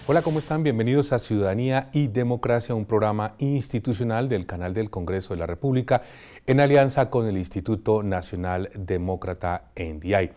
Hola, ¿cómo están? Bienvenidos a Ciudadanía y Democracia, un programa institucional del canal del Congreso de la República en alianza con el Instituto Nacional Demócrata NDI.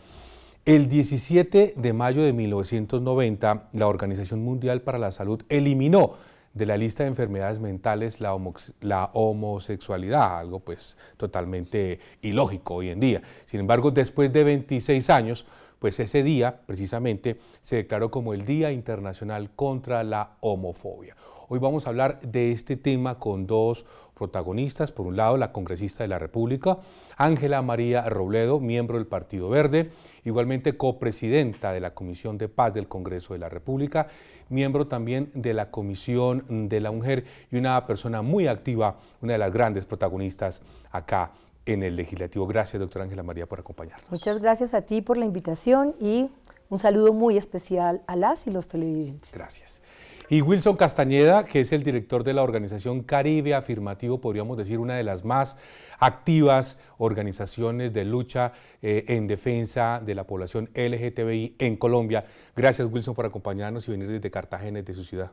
El 17 de mayo de 1990, la Organización Mundial para la Salud eliminó de la lista de enfermedades mentales la homosexualidad, algo pues totalmente ilógico hoy en día. Sin embargo, después de 26 años, pues ese día, precisamente, se declaró como el Día Internacional contra la Homofobia. Hoy vamos a hablar de este tema con dos protagonistas. Por un lado, la congresista de la República, Ángela María Robledo, miembro del Partido Verde, igualmente copresidenta de la Comisión de Paz del Congreso de la República, miembro también de la Comisión de la Mujer y una persona muy activa, una de las grandes protagonistas acá en el Legislativo. Gracias, doctora Ángela María, por acompañarnos. Muchas gracias a ti por la invitación y un saludo muy especial a las y los televidentes. Gracias. Y Wilson Castañeda, que es el director de la organización Caribe Afirmativo, podríamos decir una de las más activas organizaciones de lucha en defensa de la población LGTBI en Colombia. Gracias, Wilson, por acompañarnos y venir desde Cartagena, de su ciudad.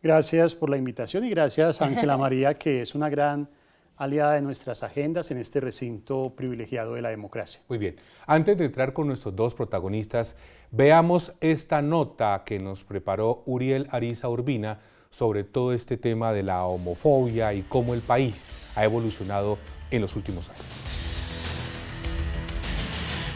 Gracias por la invitación y gracias, Ángela María, que es una gran aliada de nuestras agendas en este recinto privilegiado de la democracia. Muy bien. Antes de entrar con nuestros dos protagonistas, veamos esta nota que nos preparó Uriel Ariza Urbina sobre todo este tema de la homofobia y cómo el país ha evolucionado en los últimos años.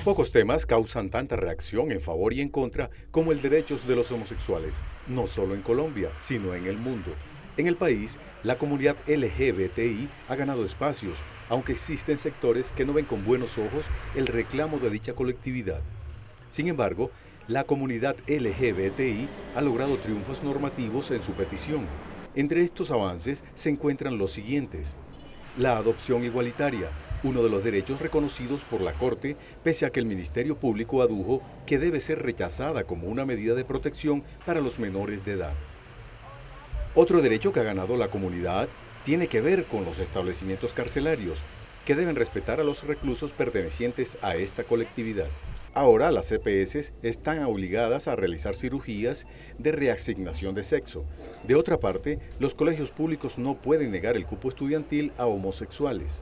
Pocos temas causan tanta reacción en favor y en contra como el derechos de los homosexuales, no solo en Colombia, sino en el mundo. En el país, la comunidad LGBTI ha ganado espacios, aunque existen sectores que no ven con buenos ojos el reclamo de dicha colectividad. Sin embargo, la comunidad LGBTI ha logrado triunfos normativos en su petición. Entre estos avances se encuentran los siguientes: la adopción igualitaria, uno de los derechos reconocidos por la Corte, pese a que el Ministerio Público adujo que debe ser rechazada como una medida de protección para los menores de edad. Otro derecho que ha ganado la comunidad tiene que ver con los establecimientos carcelarios, que deben respetar a los reclusos pertenecientes a esta colectividad. Ahora las EPS están obligadas a realizar cirugías de reasignación de sexo. De otra parte, los colegios públicos no pueden negar el cupo estudiantil a homosexuales.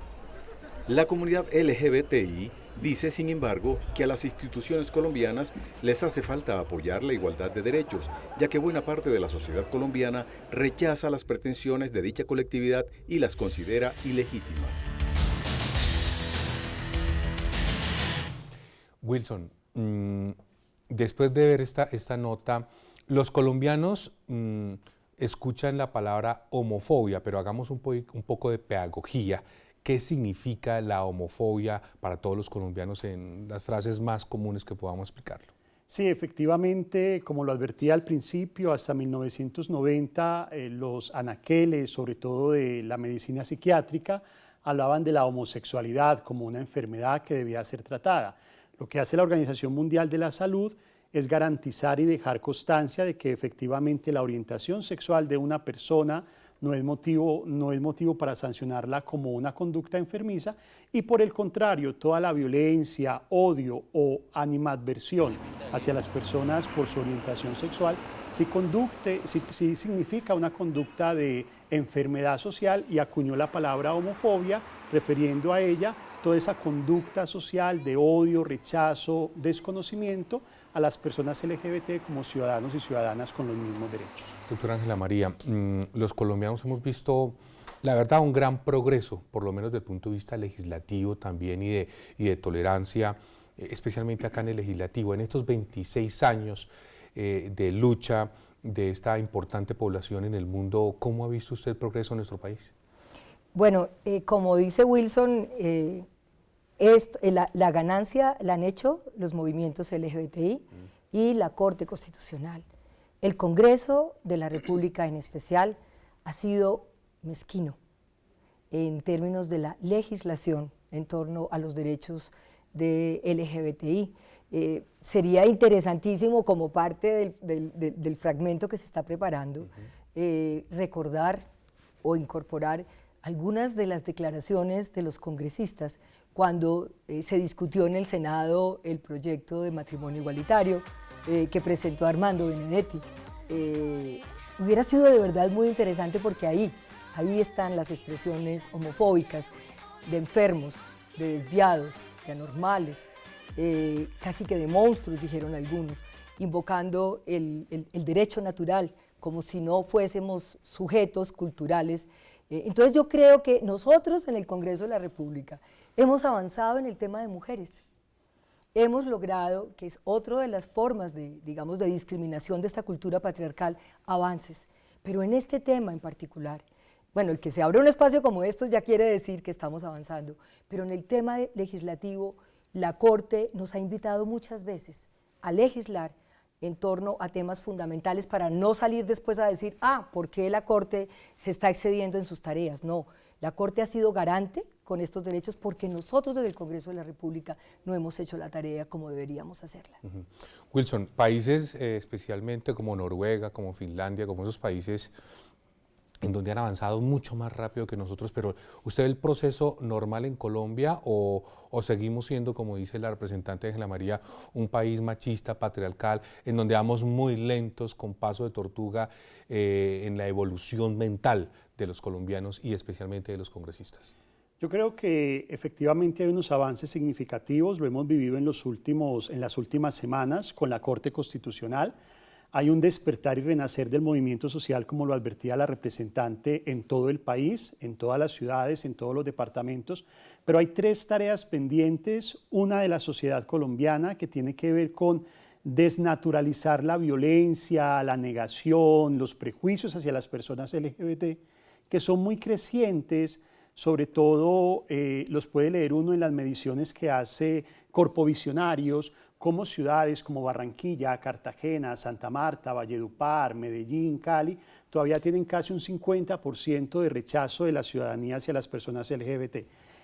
La comunidad LGBTI dice, sin embargo, que a las instituciones colombianas les hace falta apoyar la igualdad de derechos, ya que buena parte de la sociedad colombiana rechaza las pretensiones de dicha colectividad y las considera ilegítimas. Wilson, después de ver esta nota, los colombianos escuchan la palabra homofobia, pero hagamos un poco de pedagogía. ¿Qué significa la homofobia para todos los colombianos en las frases más comunes que podamos explicarlo? Sí, efectivamente, como lo advertía al principio, hasta 1990 los anaqueles, sobre todo de la medicina psiquiátrica, hablaban de la homosexualidad como una enfermedad que debía ser tratada. Lo que hace la Organización Mundial de la Salud es garantizar y dejar constancia de que efectivamente la orientación sexual de una persona no es motivo para sancionarla como una conducta enfermiza y por el contrario, toda la violencia, odio o animadversión hacia las personas por su orientación sexual sí significa una conducta de enfermedad social y acuñó la palabra homofobia refiriendo a ella toda esa conducta social de odio, rechazo, desconocimiento a las personas LGBT como ciudadanos y ciudadanas con los mismos derechos. Doctora Ángela María, los colombianos hemos visto, la verdad, un gran progreso, por lo menos desde el punto de vista legislativo también y de tolerancia, especialmente acá en el legislativo. En estos 26 años de lucha de esta importante población en el mundo, ¿cómo ha visto usted el progreso en nuestro país? Bueno, como dice Wilson, la ganancia la han hecho los movimientos LGBTI y la Corte Constitucional. El Congreso de la República en especial ha sido mezquino en términos de la legislación en torno a los derechos de LGBTI. Sería interesantísimo como parte del fragmento que se está preparando recordar o incorporar algunas de las declaraciones de los congresistas cuando se discutió en el Senado el proyecto de matrimonio igualitario que presentó Armando Benedetti. hubiera sido de verdad muy interesante porque ahí están las expresiones homofóbicas de enfermos, de desviados, de anormales, casi que de monstruos, dijeron algunos, invocando el derecho natural, como si no fuésemos sujetos culturales. Entonces yo creo que nosotros en el Congreso de la República hemos avanzado en el tema de mujeres. Hemos logrado, que es otra de las formas de, digamos, de discriminación de esta cultura patriarcal, avances. Pero en este tema en particular, bueno, el que se abra un espacio como estos ya quiere decir que estamos avanzando, pero en el tema legislativo, la Corte nos ha invitado muchas veces a legislar en torno a temas fundamentales para no salir después a decir, ¿por qué la Corte se está excediendo en sus tareas? No, la Corte ha sido garante con estos derechos porque nosotros desde el Congreso de la República no hemos hecho la tarea como deberíamos hacerla. Wilson, países especialmente como Noruega, como Finlandia, como esos países en donde han avanzado mucho más rápido que nosotros, pero ¿usted ve el proceso normal en Colombia o seguimos siendo, como dice la representante Ángela María, un país machista, patriarcal, en donde vamos muy lentos, con paso de tortuga en la evolución mental de los colombianos y especialmente de los congresistas? Yo creo que efectivamente hay unos avances significativos, lo hemos vivido en las últimas semanas con la Corte Constitucional. Hay un despertar y renacer del movimiento social, como lo advertía la representante, en todo el país, en todas las ciudades, en todos los departamentos, pero hay 3 tareas pendientes, una de la sociedad colombiana que tiene que ver con desnaturalizar la violencia, la negación, los prejuicios hacia las personas LGBT, que son muy crecientes, sobre todo los puede leer uno en las mediciones que hace Corpovisionarios, como ciudades como Barranquilla, Cartagena, Santa Marta, Valledupar, Medellín, Cali, todavía tienen casi un 50% de rechazo de la ciudadanía hacia las personas LGBT.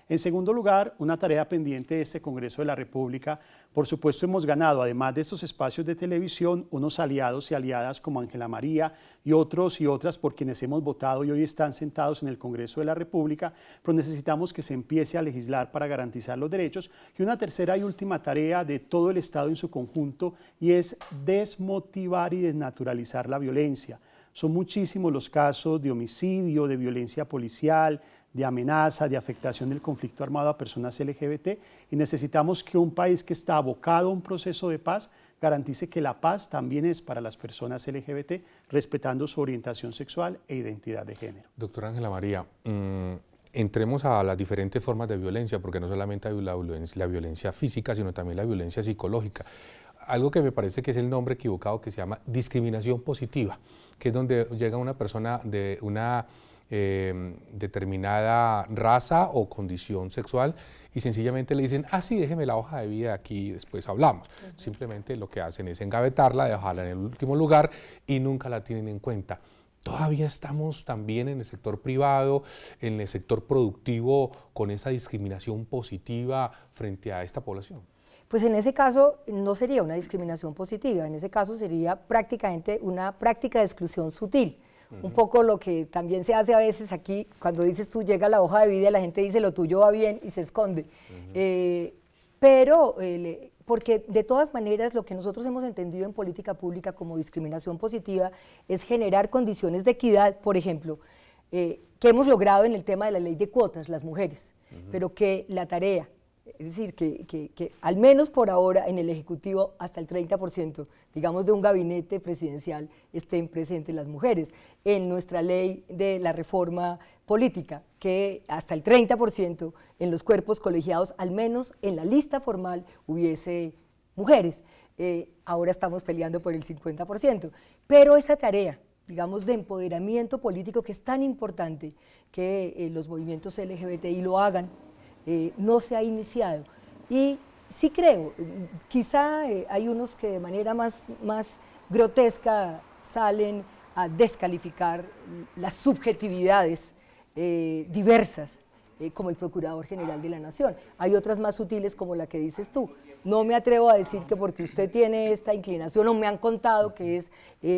En segundo lugar, una tarea pendiente de este Congreso de la República, por supuesto hemos ganado, además de estos espacios de televisión, unos aliados y aliadas como Ángela María y otros y otras por quienes hemos votado y hoy están sentados en el Congreso de la República, pero necesitamos que se empiece a legislar para garantizar los derechos. Y una tercera y última tarea de todo el Estado en su conjunto y es desmotivar y desnaturalizar la violencia. Son muchísimos los casos de homicidio, de violencia policial, de amenaza, de afectación del conflicto armado a personas LGBT y necesitamos que un país que está abocado a un proceso de paz garantice que la paz también es para las personas LGBT, respetando su orientación sexual e identidad de género. Doctora Ángela María, entremos a las diferentes formas de violencia, porque no solamente hay la violencia física, sino también la violencia psicológica. Algo que me parece que es el nombre equivocado, que se llama discriminación positiva, que es donde llega una persona de una determinada raza o condición sexual y sencillamente le dicen, sí, déjeme la hoja de vida aquí y después hablamos. Simplemente lo que hacen es engavetarla, dejarla en el último lugar y nunca la tienen en cuenta. Todavía estamos también en el sector privado, en el sector productivo, con esa discriminación positiva frente a esta población. Pues en ese caso no sería una discriminación positiva, en ese caso sería prácticamente una práctica de exclusión sutil. Un poco lo que también se hace a veces aquí, cuando dices tú, llega la hoja de vida, la gente dice lo tuyo va bien y se esconde. Porque de todas maneras lo que nosotros hemos entendido en política pública como discriminación positiva es generar condiciones de equidad, por ejemplo, que hemos logrado en el tema de la ley de cuotas, las mujeres, pero que la tarea, es decir, que al menos por ahora en el Ejecutivo hasta el 30%, digamos, de un gabinete presidencial estén presentes las mujeres. En nuestra ley de la reforma política, que hasta el 30% en los cuerpos colegiados, al menos en la lista formal, hubiese mujeres. Ahora estamos peleando por el 50%. Pero esa tarea, digamos, de empoderamiento político que es tan importante que los movimientos LGBTI lo hagan, no se ha iniciado. Y sí creo, quizá hay unos que de manera más grotesca salen a descalificar las subjetividades diversas, como el Procurador General de la Nación. Hay otras más sutiles como la que dices tú. No me atrevo a decir que porque usted tiene esta inclinación o me han contado que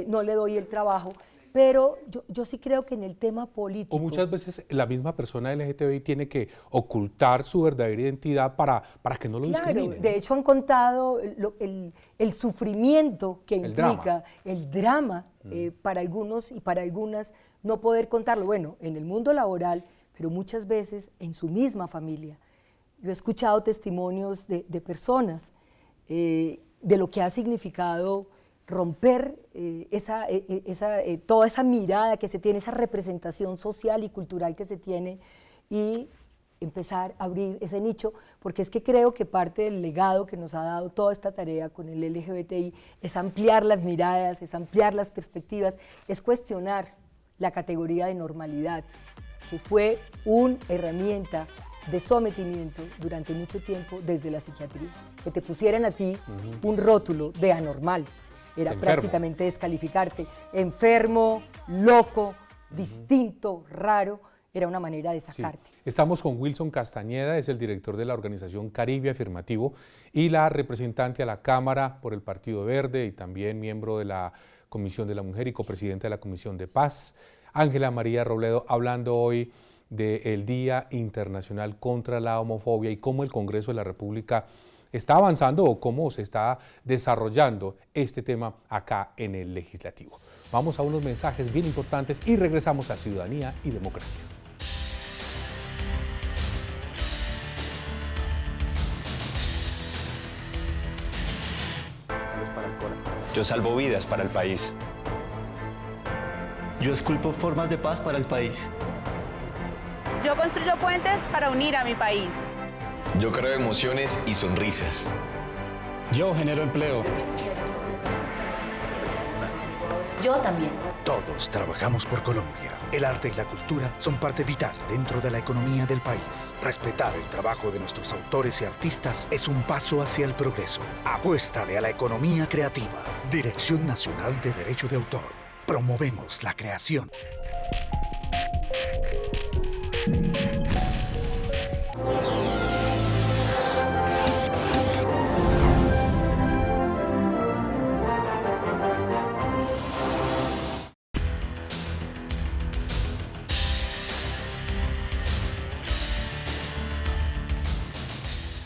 no le doy el trabajo, pero yo sí creo que en el tema político... O muchas veces la misma persona LGTBI tiene que ocultar su verdadera identidad para que no lo discriminen. De hecho han contado el sufrimiento que implica, el drama para algunos y para algunas no poder contarlo. Bueno, en el mundo laboral, pero muchas veces en su misma familia. Yo he escuchado testimonios de personas de lo que ha significado romper toda esa mirada que se tiene, esa representación social y cultural que se tiene y empezar a abrir ese nicho, porque es que creo que parte del legado que nos ha dado toda esta tarea con el LGBTI es ampliar las miradas, es ampliar las perspectivas, es cuestionar la categoría de normalidad, que fue una herramienta de sometimiento durante mucho tiempo desde la psiquiatría. Que te pusieran a ti un rótulo de anormal, era prácticamente descalificarte, enfermo, loco, distinto, raro, era una manera de sacarte. Sí. Estamos con Wilson Castañeda, es el director de la organización Caribe Afirmativo y la representante a la Cámara por el Partido Verde y también miembro de la Comisión de la Mujer y copresidenta de la Comisión de Paz, Ángela María Robledo, hablando hoy del Día Internacional contra la Homofobia y cómo el Congreso de la República está avanzando o cómo se está desarrollando este tema acá en el Legislativo. Vamos a unos mensajes bien importantes y regresamos a Ciudadanía y Democracia. Yo salvo vidas para el país. Yo esculpo formas de paz para el país. Yo construyo puentes para unir a mi país. Yo creo emociones y sonrisas. Yo genero empleo. Yo también. Todos trabajamos por Colombia. El arte y la cultura son parte vital dentro de la economía del país. Respetar el trabajo de nuestros autores y artistas es un paso hacia el progreso. Apuéstale a la economía creativa. Dirección Nacional de Derecho de Autor. Promovemos la creación.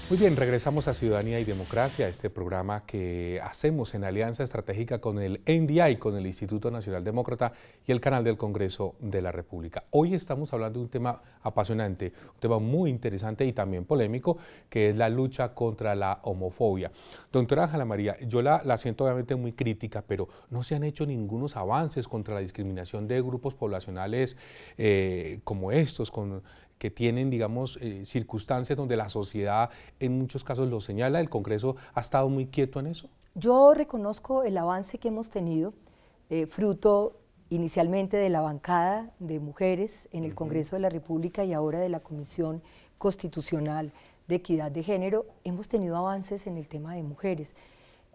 Muy bien, regresamos a Ciudadanía y Democracia, este programa que hacemos en alianza estratégica con el NDI, con el Instituto Nacional Demócrata y el canal del Congreso de la República. Hoy estamos hablando de un tema apasionante, un tema muy interesante y también polémico, que es la lucha contra la homofobia. Doctora Ángela María, yo la siento obviamente muy crítica, pero no se han hecho ningunos avances contra la discriminación de grupos poblacionales como estos, que tienen, digamos, circunstancias donde la sociedad en muchos casos lo señala. ¿El Congreso ha estado muy quieto en eso? Yo reconozco el avance que hemos tenido, fruto inicialmente de la bancada de mujeres en el Congreso de la República y ahora de la Comisión Constitucional de Equidad de Género. Hemos tenido avances en el tema de mujeres,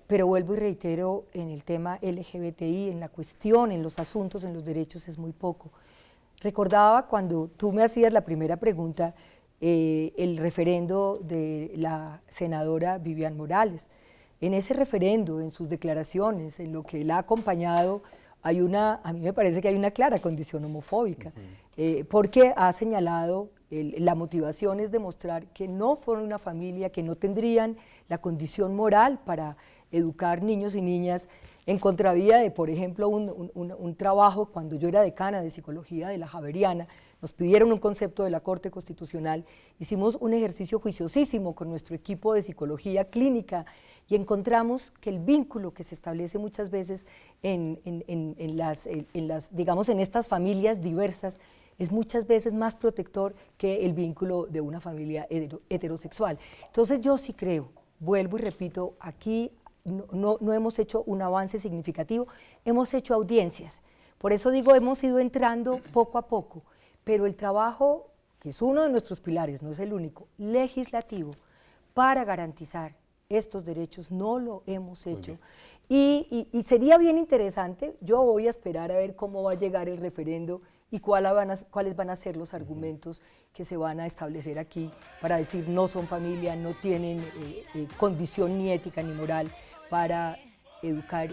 pero vuelvo y reitero, en el tema LGBTI, en la cuestión, en los asuntos, en los derechos es muy poco. Recordaba cuando tú me hacías la primera pregunta, el referendo de la senadora Vivian Morales. En ese referendo, en sus declaraciones, en lo que la ha acompañado, a mí me parece que hay una clara condición homofóbica, porque ha señalado, la motivación es demostrar que no fueron una familia, que no tendrían la condición moral para educar niños y niñas en contravía de, por ejemplo, un trabajo, cuando yo era decana de Psicología de la Javeriana, nos pidieron un concepto de la Corte Constitucional, hicimos un ejercicio juiciosísimo con nuestro equipo de psicología clínica y encontramos que el vínculo que se establece muchas veces en estas familias diversas es muchas veces más protector que el vínculo de una familia heterosexual. Entonces yo sí creo, vuelvo y repito, aquí no hemos hecho un avance significativo, hemos hecho audiencias, por eso digo, hemos ido entrando poco a poco, pero el trabajo, que es uno de nuestros pilares, no es el único, legislativo, para garantizar estos derechos, no lo hemos hecho. Y sería bien interesante, yo voy a esperar a ver cómo va a llegar el referendo y cuáles van a ser los argumentos que se van a establecer aquí para decir no son familia, no tienen condición ni ética ni moral para educar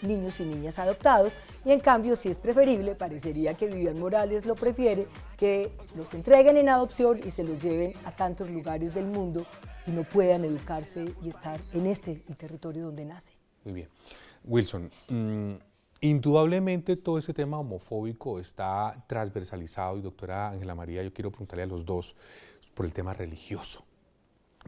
niños y niñas adoptados, y en cambio, si es preferible, parecería que Vivian Morales lo prefiere, que los entreguen en adopción y se los lleven a tantos lugares del mundo y no puedan educarse y estar en este territorio donde nace. Muy bien. Wilson, indudablemente todo este tema homofóbico está transversalizado, y doctora Ángela María, yo quiero preguntarle a los dos por el tema religioso,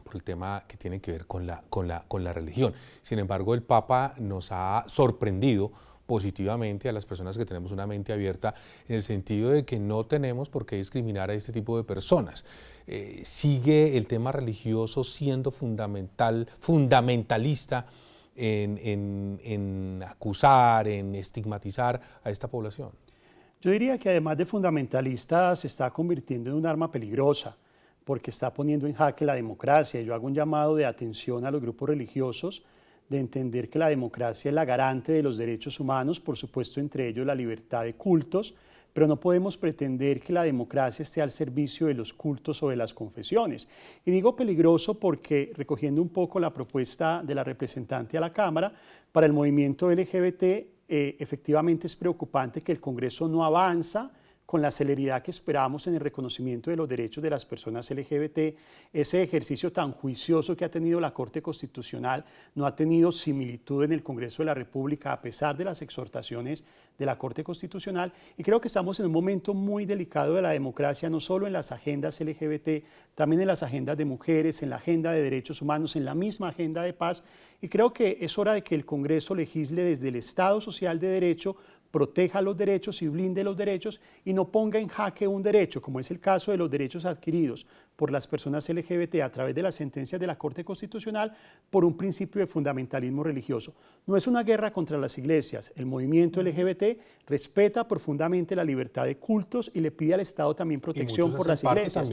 por el tema que tiene que ver con la religión. Sin embargo, el Papa nos ha sorprendido positivamente a las personas que tenemos una mente abierta, en el sentido de que no tenemos por qué discriminar a este tipo de personas. Sigue el tema religioso siendo fundamentalista en acusar, en estigmatizar a esta población. Yo diría que además de fundamentalista se está convirtiendo en un arma peligrosa, porque está poniendo en jaque la democracia. Yo hago un llamado de atención a los grupos religiosos, de entender que la democracia es la garante de los derechos humanos, por supuesto entre ellos la libertad de cultos, pero no podemos pretender que la democracia esté al servicio de los cultos o de las confesiones. Y digo peligroso porque, recogiendo un poco la propuesta de la representante a la Cámara, para el movimiento LGBT efectivamente es preocupante que el Congreso no avanza con la celeridad que esperamos en el reconocimiento de los derechos de las personas LGBT. Ese ejercicio tan juicioso que ha tenido la Corte Constitucional no ha tenido similitud en el Congreso de la República, a pesar de las exhortaciones de la Corte Constitucional, y creo que estamos en un momento muy delicado de la democracia, no solo en las agendas LGBT, también en las agendas de mujeres, en la agenda de derechos humanos, en la misma agenda de paz, y creo que es hora de que el Congreso legisle desde el Estado Social de Derecho, proteja los derechos y blinde los derechos y no ponga en jaque un derecho, como es el caso de los derechos adquiridos por las personas LGBT a través de las sentencias de la Corte Constitucional por un principio de fundamentalismo religioso. No es una guerra contra las iglesias. El movimiento LGBT respeta profundamente la libertad de cultos y le pide al Estado también protección por las iglesias.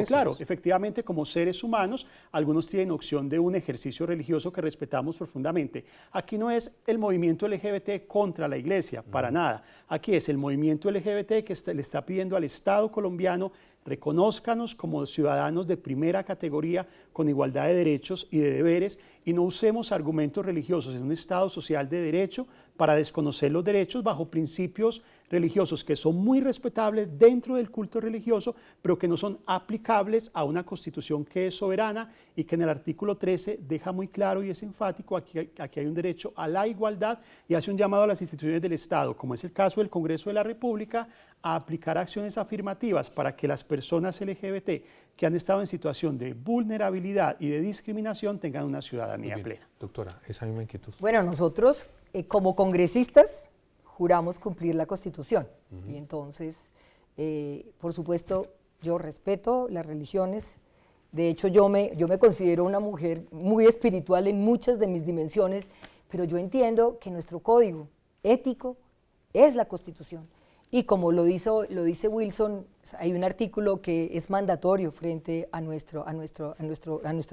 Claro, efectivamente, como seres humanos, algunos tienen opción de un ejercicio religioso que respetamos profundamente. Aquí no es el movimiento LGBT contra la iglesia, para nada. Aquí es el movimiento LGBT que le está pidiendo al Estado colombiano: reconózcanos como ciudadanos de primera categoría con igualdad de derechos y de deberes, y no usemos argumentos religiosos en un Estado social de derecho para desconocer los derechos bajo principios religiosos que son muy respetables dentro del culto religioso, pero que no son aplicables a una Constitución que es soberana y que en el artículo 13 deja muy claro y es enfático: aquí hay un derecho a la igualdad, y hace un llamado a las instituciones del Estado, como es el caso del Congreso de la República, a aplicar acciones afirmativas para que las personas LGBT que han estado en situación de vulnerabilidad y de discriminación tengan una ciudadanía plena. Doctora, esa misma inquietud. Bueno, nosotros como congresistas juramos cumplir la Constitución, y entonces, por supuesto, yo respeto las religiones. De hecho, yo me considero una mujer muy espiritual en muchas de mis dimensiones, pero yo entiendo que nuestro código ético es la Constitución. Y como lo dice Wilson, hay un artículo que es mandatorio frente a nuestra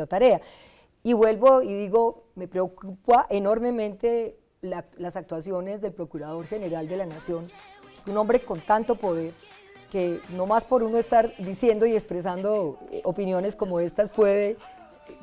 tarea. Y vuelvo y digo, me preocupa enormemente las actuaciones del Procurador General de la Nación, un hombre con tanto poder, que no más por uno estar diciendo y expresando opiniones como estas puede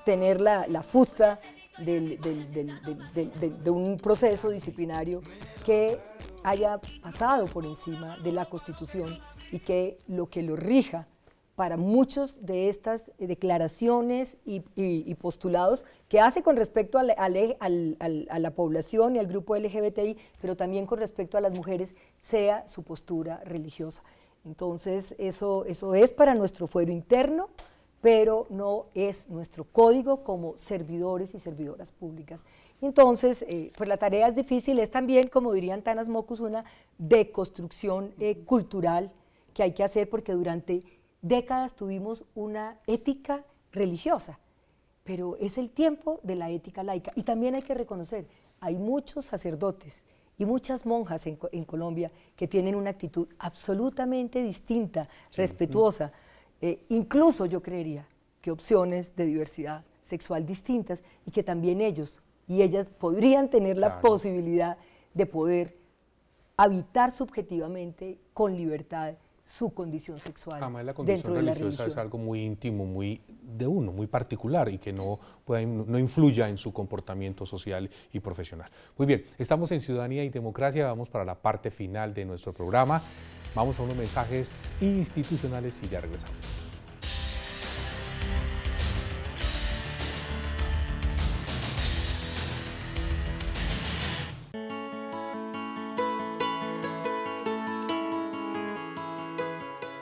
tener la fusta de un proceso disciplinario que haya pasado por encima de la Constitución, y que lo rija para muchos de estas declaraciones y postulados que hace con respecto a la población y al grupo LGBTI, pero también con respecto a las mujeres, sea su postura religiosa. Entonces, eso es para nuestro fuero interno, pero no es nuestro código como servidores y servidoras públicas. Entonces, pues la tarea es difícil, es también, como dirían Tanas Mockus, una deconstrucción cultural que hay que hacer, porque durante décadas tuvimos una ética religiosa, pero es el tiempo de la ética laica. Y también hay que reconocer, hay muchos sacerdotes y muchas monjas en Colombia que tienen una actitud absolutamente distinta, respetuosa, incluso yo creería que opciones de diversidad sexual distintas, y que también ellos y ellas podrían tener la posibilidad de poder habitar subjetivamente con libertad su condición sexual. Además, la condición dentro de la religiosa religión es algo muy íntimo, muy de uno, muy particular y que no influya en su comportamiento social y profesional. Muy bien, estamos en Ciudadanía y Democracia, vamos para la parte final de nuestro programa. Vamos a unos mensajes institucionales y ya regresamos.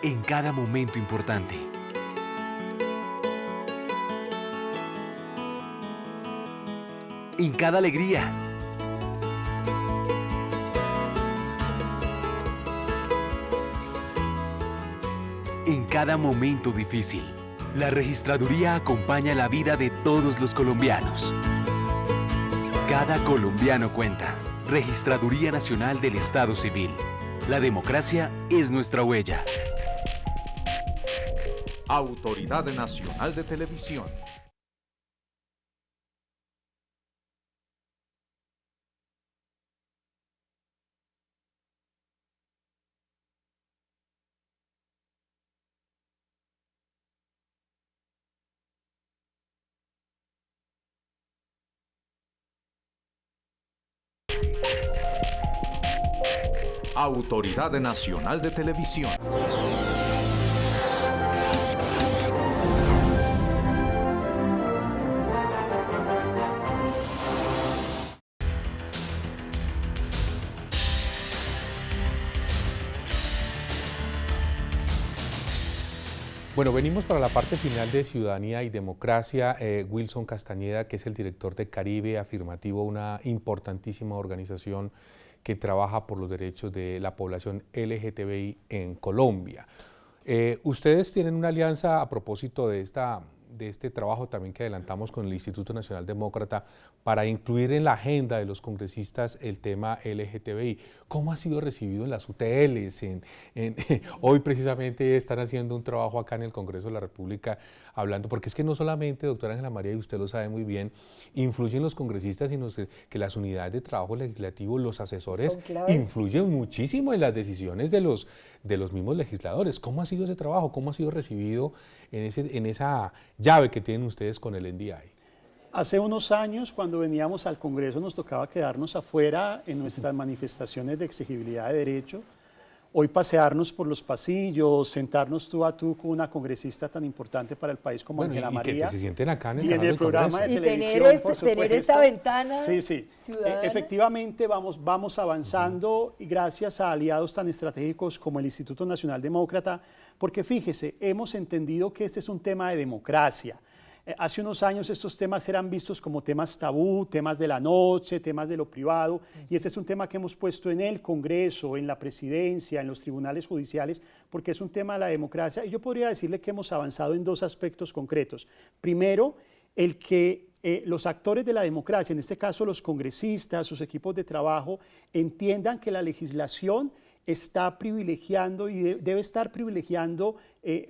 En cada momento importante. En cada alegría. En cada momento difícil. La registraduría acompaña la vida de todos los colombianos. Cada colombiano cuenta. Registraduría Nacional del Estado Civil. La democracia es nuestra huella. Autoridad Nacional de Televisión. Autoridad Nacional de Televisión. Bueno, venimos para la parte final de Ciudadanía y Democracia. Wilson Castañeda, que es el director de Caribe Afirmativo, una importantísima organización que trabaja por los derechos de la población LGTBI en Colombia. Ustedes tienen una alianza a propósito de este trabajo también que adelantamos con el Instituto Nacional Demócrata para incluir en la agenda de los congresistas el tema LGTBI. ¿Cómo ha sido recibido en las UTLs? Hoy precisamente están haciendo un trabajo acá en el Congreso de la República hablando, porque es que no solamente, doctora Ángela María, y usted lo sabe muy bien, influyen los congresistas, sino que las unidades de trabajo legislativo, los asesores, influyen muchísimo en las decisiones de los mismos legisladores. ¿Cómo ha sido ese trabajo? ¿Cómo ha sido recibido en esa llave que tienen ustedes con el NDI? Hace unos años, cuando veníamos al Congreso, nos tocaba quedarnos afuera en nuestras manifestaciones de exigibilidad de derecho. Hoy pasearnos por los pasillos, sentarnos tú a tú con una congresista tan importante para el país como Ángela María. Y que se sienten acá en el y canal en el programa Congreso. de televisión, por supuesto. Tener esta ventana ciudadana. Efectivamente vamos avanzando y gracias a aliados tan estratégicos como el Instituto Nacional Demócrata, porque fíjese, hemos entendido que este es un tema de democracia. Hace unos años estos temas eran vistos como temas tabú, temas de la noche, temas de lo privado, y este es un tema que hemos puesto en el Congreso, en la presidencia, en los tribunales judiciales, porque es un tema de la democracia. Y yo podría decirle que hemos avanzado en dos aspectos concretos. Primero, el que los actores de la democracia, en este caso los congresistas, sus equipos de trabajo, entiendan que la legislación está privilegiando y debe estar privilegiando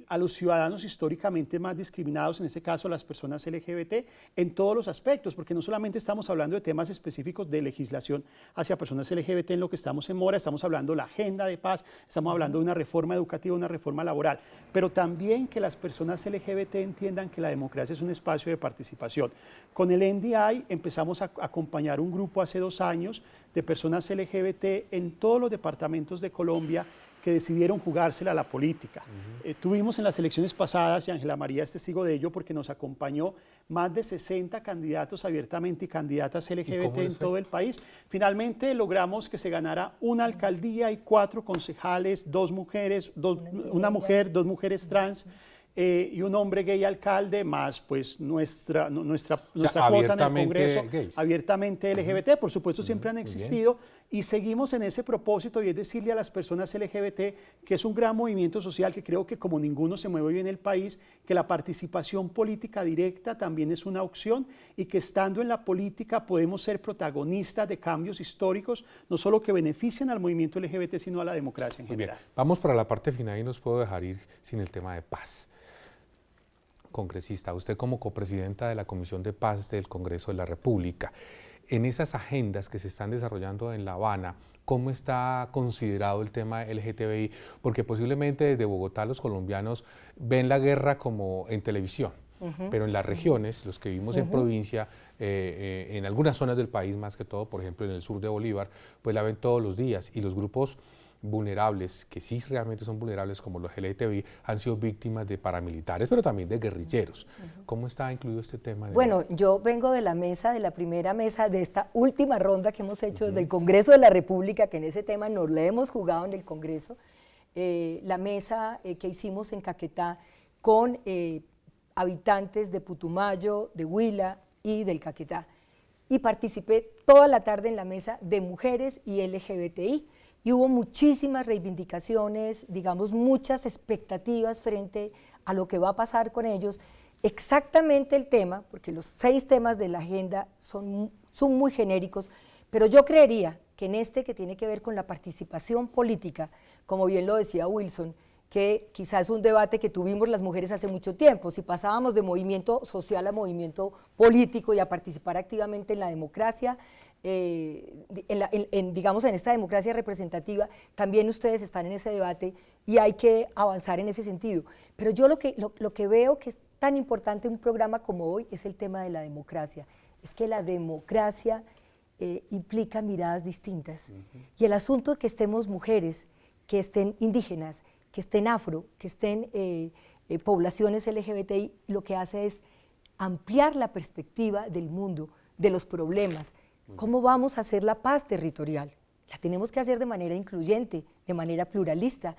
a los ciudadanos históricamente más discriminados, en este caso a las personas LGBT, en todos los aspectos, porque no solamente estamos hablando de temas específicos de legislación hacia personas LGBT en lo que estamos en mora, estamos hablando de la agenda de paz, estamos hablando de una reforma educativa, una reforma laboral, pero también que las personas LGBT entiendan que la democracia es un espacio de participación. Con el NDI empezamos a acompañar un grupo hace 2 años de personas LGBT en todos los departamentos de Colombia que decidieron jugársela a la política. Tuvimos en las elecciones pasadas, y Ángela María es testigo de ello porque nos acompañó, más de 60 candidatos abiertamente y candidatas LGBT en todo el país. Finalmente logramos que se ganara una alcaldía y 4 concejales, 2 mujeres, una mujer, 2 mujeres trans, y un hombre gay alcalde, más pues nuestra cuota en el Congreso, abiertamente LGBT, por supuesto siempre han existido, y seguimos en ese propósito, y es decirle a las personas LGBT que es un gran movimiento social que creo que como ninguno se mueve hoy en el país, que la participación política directa también es una opción, y que estando en la política podemos ser protagonistas de cambios históricos, no solo que beneficien al movimiento LGBT, sino a la democracia en general. Bien. Vamos para la parte final y no puedo dejar ir sin el tema de paz. Congresista, usted como copresidenta de la Comisión de Paz del Congreso de la República, en esas agendas que se están desarrollando en La Habana, ¿cómo está considerado el tema LGTBI? Porque posiblemente desde Bogotá los colombianos ven la guerra como en televisión, pero en las regiones, los que vivimos en provincia, en algunas zonas del país más que todo, por ejemplo en el sur de Bolívar, pues la ven todos los días, y los grupos vulnerables, que sí realmente son vulnerables, como los LGTBI, han sido víctimas de paramilitares, pero también de guerrilleros. ¿Cómo está incluido este tema? Bueno, yo vengo de la mesa, de la primera mesa de esta última ronda que hemos hecho desde el Congreso de la República, que en ese tema nos la hemos jugado en el Congreso, la mesa que hicimos en Caquetá con habitantes de Putumayo, de Huila y del Caquetá. Y participé toda la tarde en la mesa de mujeres y LGBTI. Y hubo muchísimas reivindicaciones, digamos, muchas expectativas frente a lo que va a pasar con ellos. Exactamente el tema, porque los 6 temas de la agenda son muy genéricos, pero yo creería que en este que tiene que ver con la participación política, como bien lo decía Wilson, que quizás es un debate que tuvimos las mujeres hace mucho tiempo, si pasábamos de movimiento social a movimiento político y a participar activamente en la democracia, digamos en esta democracia representativa, también ustedes están en ese debate y hay que avanzar en ese sentido. Pero yo lo que veo que es tan importante en un programa como hoy es el tema de la democracia, es que la democracia implica miradas distintas y el asunto de que estemos mujeres, que estén indígenas, que estén afro, que estén poblaciones LGBTI, lo que hace es ampliar la perspectiva del mundo, de los problemas. ¿Cómo vamos a hacer la paz territorial? La tenemos que hacer de manera incluyente, de manera pluralista,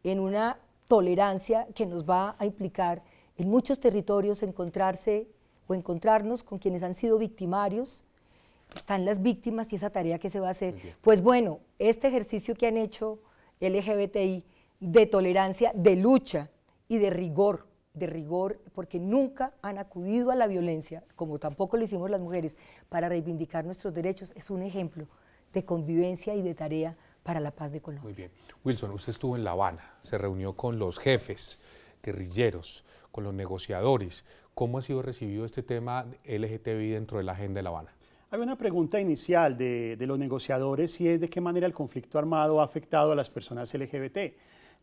en una tolerancia que nos va a implicar en muchos territorios encontrarse o encontrarnos con quienes han sido victimarios, están las víctimas y esa tarea que se va a hacer. Pues bueno, este ejercicio que han hecho LGBTI de tolerancia, de lucha y de rigor, porque nunca han acudido a la violencia, como tampoco lo hicimos las mujeres, para reivindicar nuestros derechos, es un ejemplo de convivencia y de tarea para la paz de Colombia. Muy bien. Wilson, usted estuvo en La Habana, se reunió con los jefes guerrilleros, con los negociadores. ¿Cómo ha sido recibido este tema LGTBI dentro de la agenda de La Habana? Hay una pregunta inicial de los negociadores y es de qué manera el conflicto armado ha afectado a las personas LGBT.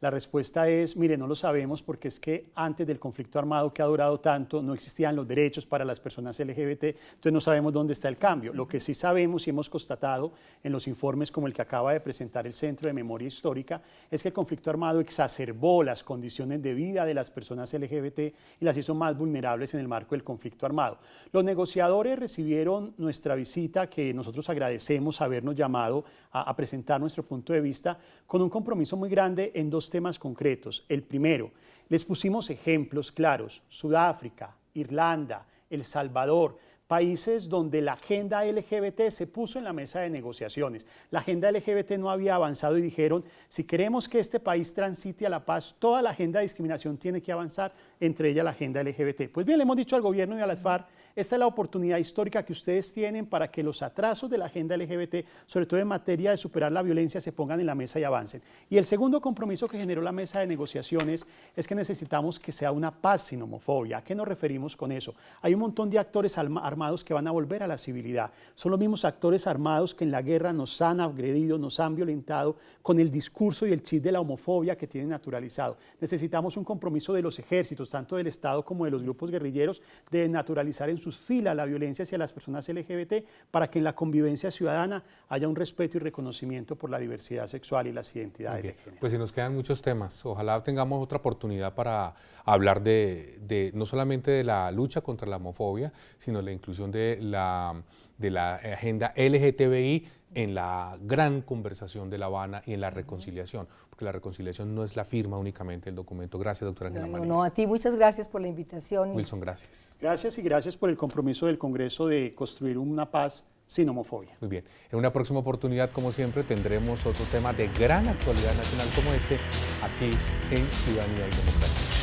La respuesta es, mire, no lo sabemos porque es que antes del conflicto armado que ha durado tanto no existían los derechos para las personas LGBT, entonces no sabemos dónde está el cambio. Lo que sí sabemos y hemos constatado en los informes como el que acaba de presentar el Centro de Memoria Histórica es que el conflicto armado exacerbó las condiciones de vida de las personas LGBT y las hizo más vulnerables en el marco del conflicto armado. Los negociadores recibieron nuestra visita, que nosotros agradecemos habernos llamado a presentar nuestro punto de vista, con un compromiso muy grande en 2 temas concretos. El primero, les pusimos ejemplos claros: Sudáfrica, Irlanda, El Salvador, países donde la agenda LGBT se puso en la mesa de negociaciones. La agenda LGBT no había avanzado y dijeron, si queremos que este país transite a la paz, toda la agenda de discriminación tiene que avanzar, entre ellas la agenda LGBT. Pues bien, le hemos dicho al gobierno y a las FARC, esta es la oportunidad histórica que ustedes tienen para que los atrasos de la agenda LGBT, sobre todo en materia de superar la violencia, se pongan en la mesa y avancen. Y el segundo compromiso que generó la mesa de negociaciones es que necesitamos que sea una paz sin homofobia. ¿A qué nos referimos con eso? Hay un montón de actores armados que van a volver a la civilidad. Son los mismos actores armados que en la guerra nos han agredido, nos han violentado con el discurso y el chip de la homofobia que tienen naturalizado. Necesitamos un compromiso de los ejércitos, tanto del Estado como de los grupos guerrilleros, de naturalizar en sus filas la violencia hacia las personas LGBT para que en la convivencia ciudadana haya un respeto y reconocimiento por la diversidad sexual y las identidades de género. Pues si nos quedan muchos temas, ojalá tengamos otra oportunidad para hablar de no solamente de la lucha contra la homofobia, sino la inclusión de la agenda LGTBI en la gran conversación de La Habana y en la reconciliación, porque la reconciliación no es la firma únicamente del documento. Gracias, doctora Ángela María. No, a ti muchas gracias por la invitación. Wilson, gracias. Gracias y gracias por el compromiso del Congreso de construir una paz sin homofobia. Muy bien. En una próxima oportunidad, como siempre, tendremos otro tema de gran actualidad nacional como este, aquí en Ciudadanía y Democracia.